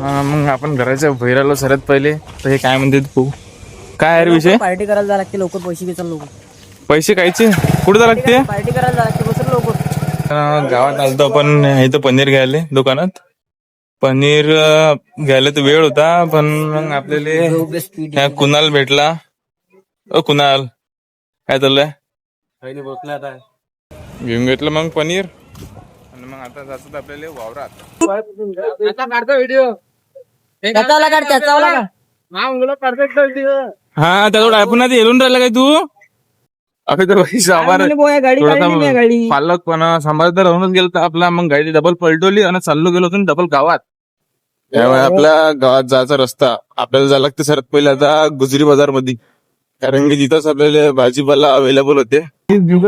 मग आपण घराच्या बाहेर आलो सर्वात पहिले. तर हे काय म्हणते तू, काय आहे रे विषय? पार्टी करायला जायला लागते लवकर, पैसे घेतात लोक. पैसे कायचे, कुठे जावं लागते? पार्टी करायला जायला लागते बसर लवकर. गावात आलतो आपण इथं पनीर घ्यायला दुकानात. पनीर घ्यायला तर वेळ होता, पण मग आपल्याला कुणाल भेटला. कुणाल काय चाललंय? घेऊन घेतलं मग पनीर आणि मग आता जातात आपल्याला वावरात. त्याचावला काढ, त्याचावला काढ. हा त्याजवळ आपण आधी येऊन राहिला काय तू? अरे तर सांबार पालक पण सांबार तर राहूनच गेलं तर आपला. मग गाडी डबल पलटवली आणि चाललो गेलो होतो डबल गावात. त्यामुळे आपल्या गावात जायचा रस्ता आपल्याला जायला लागते सर्वात पहिले आता गुजरी बाजार मध्ये, कारण की तिथंच आपल्याला भाजीपाला अवेलेबल होते. मी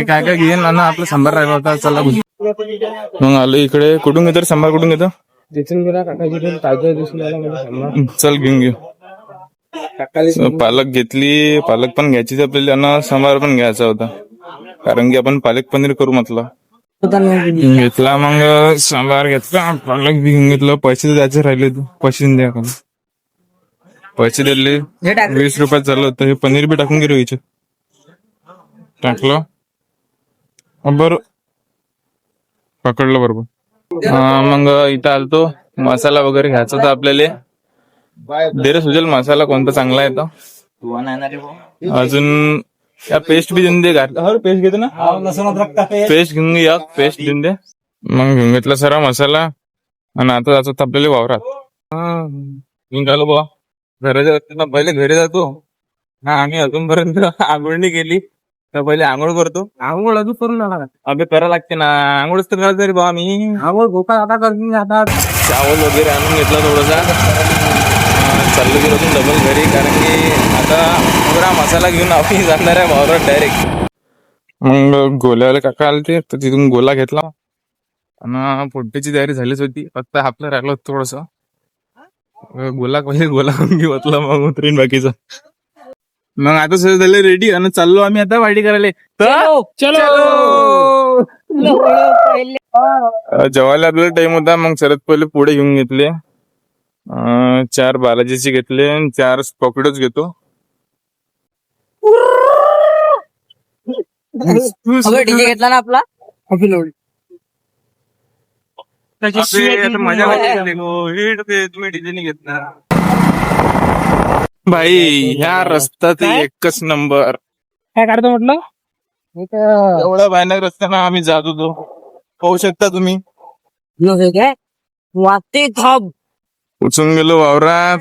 काय काय घेईन आणि आपला सांबार राहिला होता. चला मग आलो इकडे. कुठून घेतो सांबार, कुठून घेतो? चल घेऊन घेऊ. पालक घेतली, पालक पण घ्यायची आपल्याला आणि सांबार पण घ्यायचा होता, कारण की आपण पालक पनीर करू म्हटलं. घेतला मग सांबार घेतला, पालक बी घेऊन घेतलं. पैसे तर द्यायचे राहिले, तू पैसे द्या. पैसे दिले 20 रुपयात झालं होतं. हे पनीर बी टाकून गेलो याच्यात. टाकलं बरोबर, पकडलं बरोबर. मग इथं आलतो, मसाला वगैरे घ्यायचा होता आपल्याला. दे रे सुजल, मसाला कोणता चांगला आहे तो? अजून या पेस्ट बी देऊन दे. पेस्ट घेतो ना, पेस्ट घेऊन घे, पेस्ट देऊन दे. मग घेऊन घेतला सारा मसाला आणि आता जातो आपल्याला वावरात. निघालो बा घराच्या रस्त्यानं. पहिले घरी जातो. आम्ही अजूनपर्यंत आंघोळ नाही केली, तर पहिले आंघोळ करतो. आंघोळ अजून करून अभे करा लागते ना, आंघोळच तर करतो रे बा मी. आंघोळ गोपाळ आता करतो. आता चावल वगैरे आणून घेतला थोडासा, चाललो गेलो होतो डबल घरी, कारण की आता पुरा मसाला घेऊन आपण जाणार आहे वावरात डायरेक्ट. मग गोल्यावाले काका आले ते, तर तिथून गोला घेतला आणि पोट्टीची तयारी झालीच होती. फक्त आपलं राहिलं होतं थोडस. गोला पहिले गोला घेतला, मग उतरीन बाकीचं. मग आता सगळं झालं रेडी आणि चाललो आम्ही आता पार्टी करायला. चलो जेवायला आपल्याला टाइम होता. मग सर्वात पहिले पुढे घेऊन घेतले 4 बालाजीचे घेतले, 4 पॉकेटच घेतो. डीजे घेतला ना आपला. तुम्ही डिझाईन घेतला भाई. ह्या रस्ता ते एकच नंबर. काय काढतो म्हटलं? एवढा भयानक रस्त्यानं आम्ही जात होतो, पाहू शकता तुम्ही. वाटते थांब, उचून गेलो वावरात.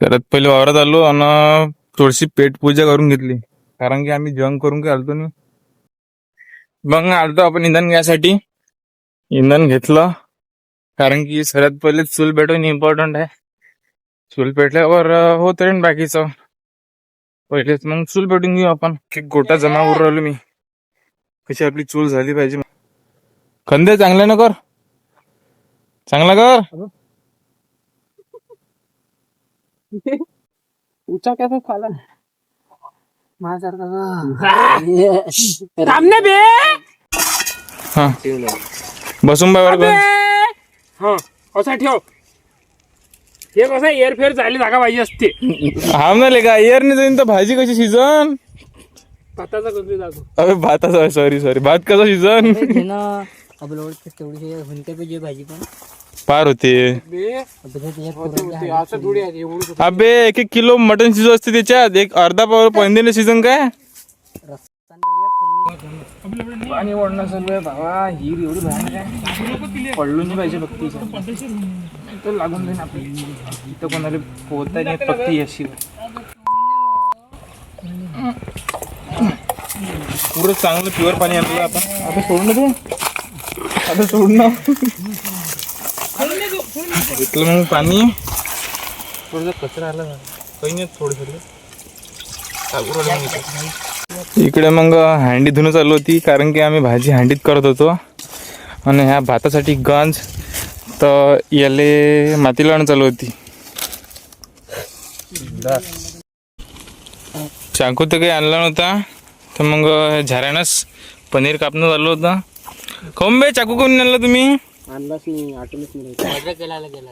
परत पहिले वावरात आलो आणि थोडीशी पेट पूजा करून घेतली, कारण की आम्ही जेवण करून काय आलतो ना. मग आलतो आपण इंधन घ्यायसाठी. इंधन घेतलं, कारण की सर्वात पहिले चूल पेटवून इम्पॉर्टंट आहे. चूल पेटल्यावर होत बाकीचं. पहिलेच मग चूल पेटून घेऊ आपण. गोटा जमा करून राहिलो मी, कशी आपली चूल झाली पाहिजे. खंदे चांगला ना कर, चांगला कर. उचा कसा खाला हा बसून बाय बरोबर. कसा ठेव, हे कसं एअरफेअर झाली जागा पाहिजे असते. हा ना ले का एअर नाही जाईन तर भाजी कशी शिजन? भाताचा कधी जातो. अबे भाताचा, सॉरी भात कसा शिजन? तेवढी भाजी पण पार होते. अबे 1-1 किलो मटन शिजू असते त्याच्यात, एक अर्धा पाव पंधीने सीझन काय. पाणी ओढणं चालू आहे भावा. हिर एवढी भयानक आहे, पडलो नाही पाहिजे फक्त लागून जाईन आपली. इथं कोणाला पोहता नाही फक्त याशी. पुरं चांगलं प्युअर पाणी आणलं आपण. आता सोडणं तू, आता सोडणं घेतलं मग पाणी. थोडं कचरा आला काही नाही, थोडं इकडे मग हंडी धुणं चालू होती, कारण की आम्ही भाजी हंडीत करत होतो. आणि ह्या भातासाठी गंज तर याले माती लावणं चालू होती. चाकू तर काही आणला नव्हता, तर मग झाऱ्यानंच पनीर कापणं झालं होतं. काऊन बे चाकू कोण आणला तुम्ही? आणलाच नाही, आठवणच नाही. मजा केला गेला.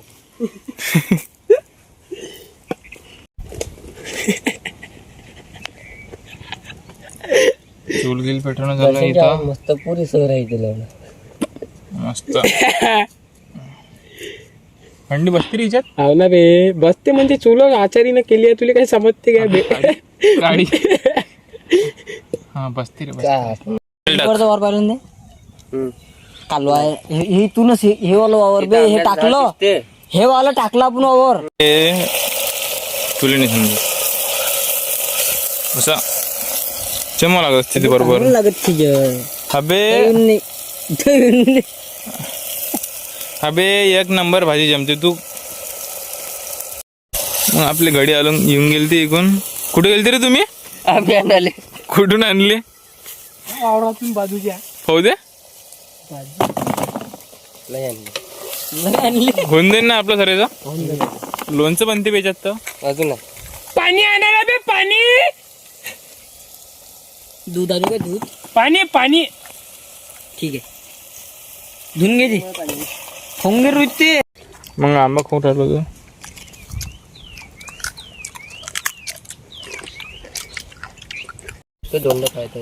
चूल गिल पेटवणं झालं इथं. मस्त पुरी सर आहे तिला. मस्त थंडी बसते रे हिच्यात. हो ना बे, बसते म्हणजे चुल आचारीनं केली आहे, तुला काही समजते काय बे? गाडी हा बसते रे वर पाडून दे. कालवा हे इथूनच हे वालं वावर बे, हे टाकलं, हे वालं टाकलं आपण वावर. तुला नाही समजत असा चमवा लागत असते ते बरोबर. लागत ठीक अबे अबे एक नंबर भाजी जमते तू. मग आपली गाडी आलून येऊन गेली ती इकून. कुठे गेलती रे तुम्ही? आहे. कुठून आणले? वावरातून बाजूच्या हो दे होऊन देईन ना आपलं सरेचा. लोणचं बनते बेच्यात तर. अजून पाणी आणायला बे, पाणी दूध आणू का? दूध पाणी पाणी. ठीक आहे, धुवून घे ती. खोंगे रुचते. मग आंबा खाऊन राहिलो तू. दोनदा खायचं.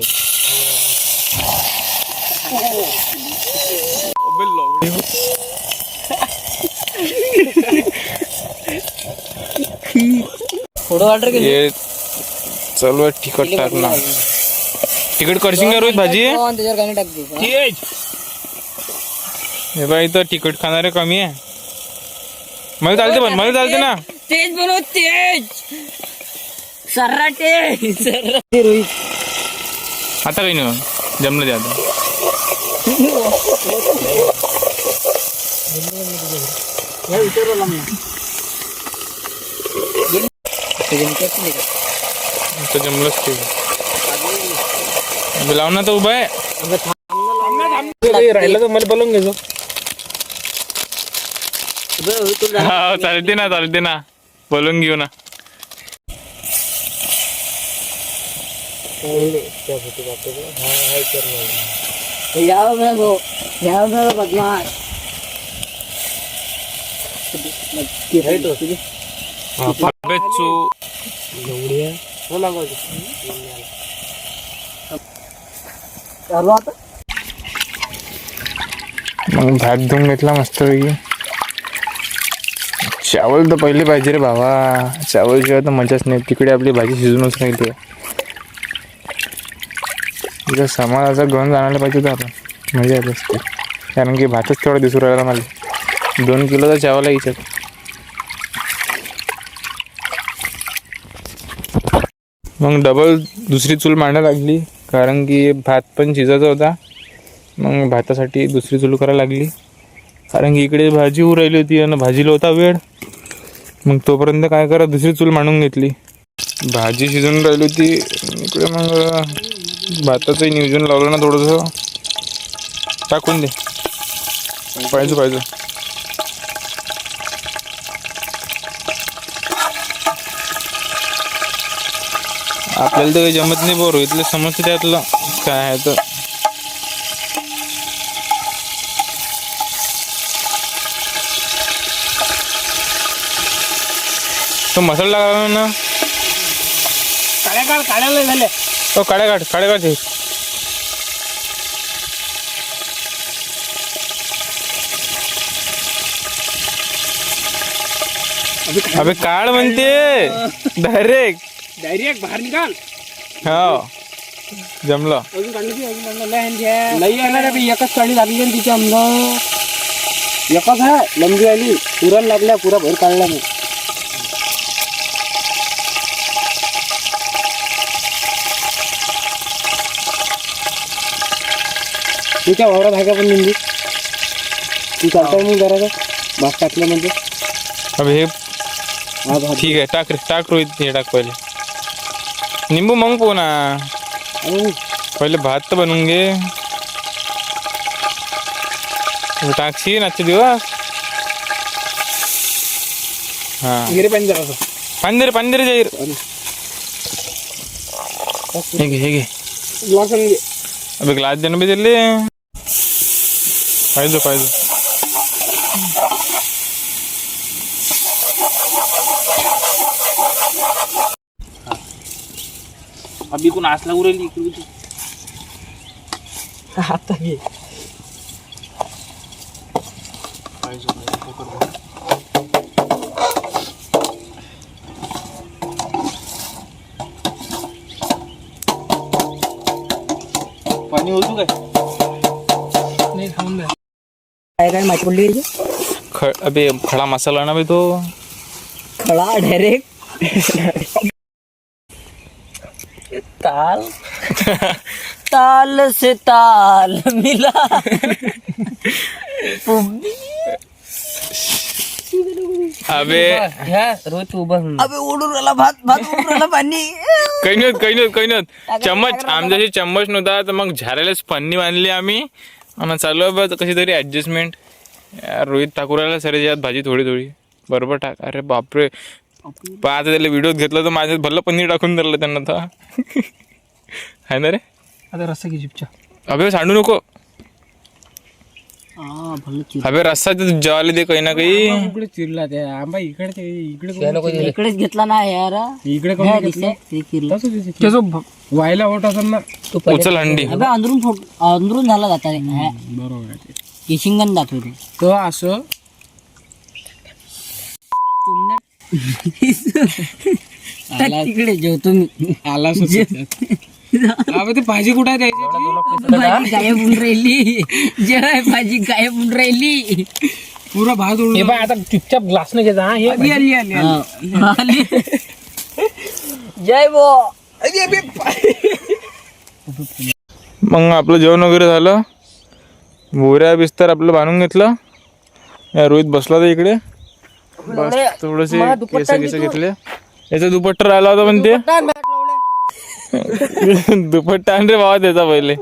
थोडं ऑर्डर केली. ये चालू आहे तिखट टाकणं. तिखट करशील का रोहित भाजी? त्याच्यावर काही टाकतो. हे बाई इथं तिखट खाणारे कमी आहे. मला चालते पण मला चालते ना. तेज बनव, तेज सर्राटे सर्राटे. रोहित आता काही नाही जमलं ते आता. आता जमलंच ते. लाव ना तर उभा आहे. राहिलं तर मला बोलून घ्यायचो. हा चालते ना चालते ना, बोलून घेऊ ना. बदमाश मग भात धुवून घेतला मस्त पैकी. चावल तर पहिले पाहिजे रे बाबा, चावल शिवाय तर मजाच नाही. तिकडे आपली भाजी शिजूनच नाही ते. तिथं समाजाचा गंज आणायला पाहिजे तर आपण मजा येत असते. कारण की भातच तेवढा दिसून राहिला मला. 2 किलोचा चावल आहे याच्यात. मग डबल दुसरी चूल मांडायला लागली, कारण की भात पण शिजायचा होता. मग भातासाठी दुसरी चूल करायला लागली, कारण की इकडे भाजी होऊ राहिली होती आणि भाजीला होता वेळ. मग तोपर्यंत काय करा, दुसरी चूल मांडून घेतली. भाजी शिजून राहिली होती इकडे. मग भाताचं नियोजन लावलं ना थोडंसं. टाकून दे पाहिजे. आपल्याला तर काही जमत नाही बरं, इथलं समजते त्यातलं काय आहे तर. तो मसाला लागला ना. काढायला झाले. तो काढ्या काढ ते. अबे काढ म्हणते डायरेक्ट बाहेर निकाल. हो जमलं. अजून काढली नाही येणार बे. एकच काढी लागली ना तिच्या अंदर. एकच आहे लंबी आली. पुरण लागल्या, पुरा भर काढला नाही. तिच्या वावरात आहे का पण निंदी? ती चालताय मग जरा भात टाकल्यामध्ये. अबे हे ठीक आहे, टाक रोहित. हे टाक पहिले निंबू, मग पोना. पहिले भात तर बनवून घे. टाकशील आजचे दिवस. हा पाणी दे रे जाहीर. हे घे ग्लास आणून घे. अबे ग्लास देणं बी दिले पाहिजे पाहिजे. अभी कोण आसला उरेली इकडे. आता घे. पाणी होतो काय नाही खाऊन काय काय माहिती पडली याची? अबे खडा मसाला ना बे तो. खळा डायरेक्ट ताल ताल से ताल मिला. अबे रोज उभं अबे उडून राहिला भात भात उडून राहिला पाणी. काही नाही चम्मच आमच्याशी चम्मच नव्हता तर मग झारायलाच पन्नी बांधली आम्ही आणि चालू आहे बघ कशी तरी ऍडजस्टमेंट. रोहित ठाकूराला सर यात भाजी थोडी थोडी बरोबर टाक. अरे बापरे आता त्याला व्हिडिओ घेतला तर माझ्यात भल्ला पनीर टाकून धरलं त्यांना तर आहे ना रे. आता रस्सा घे चिपच्या. अबे सांडू नको. अबे रस्सा जेवायला दे काही ना काही. इकडे चिरला ते आंबा इकडे इकडेच घेतला ना यार. इकडे व्हायला होत असेल ना. उचल हंडी. अबे अंदरून झाला जाता रे. बरोबर किशिंगन दाखवते तो असं तिकडे जेवतो मी. आला ते भाजी कुठे आहे त्याची. भाजी गायब होऊन राहिली. जेव्हा भाजी गायब होऊन राहिली. पुरा भात उडून. आता चुपचाप ग्लास न घ्यायचा. जय बो. मग आपलं जेवण वगैरे झालं. बोऱ्या बिस्तर आपलं बांधून घेतलं. रोहित बसला तर इकडे बस थोडसे केस घेतले. याचा दुपट्टा राहिला होता पण ते दुपट्टा आण रे बाबा त्याचा पहिले.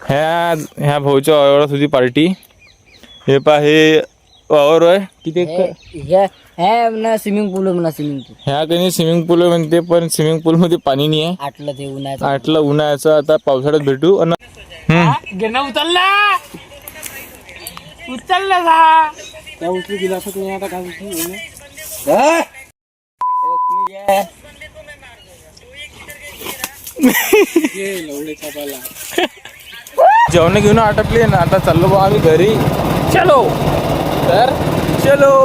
ह्या भाऊच्या वावरात होती पार्टी. हे पा हे वावर आहे किती स्विमिंग पूल म्हणा. स्विमिंग पूल ह्या काही स्विमिंग पूल म्हणते पण स्विमिंग पूल मध्ये पाणी नाही आहे. आटलं ते उन्हाळ्याचं. आटलं उन्हाळ्याचं. आता पावसाळ्यात भेटू. उचलला त्या उचलू दिला असं तुम्ही आता काय जेवण घेऊन आटपले ना. आता चाललो बा आम्ही घरी. चलो तर चलो.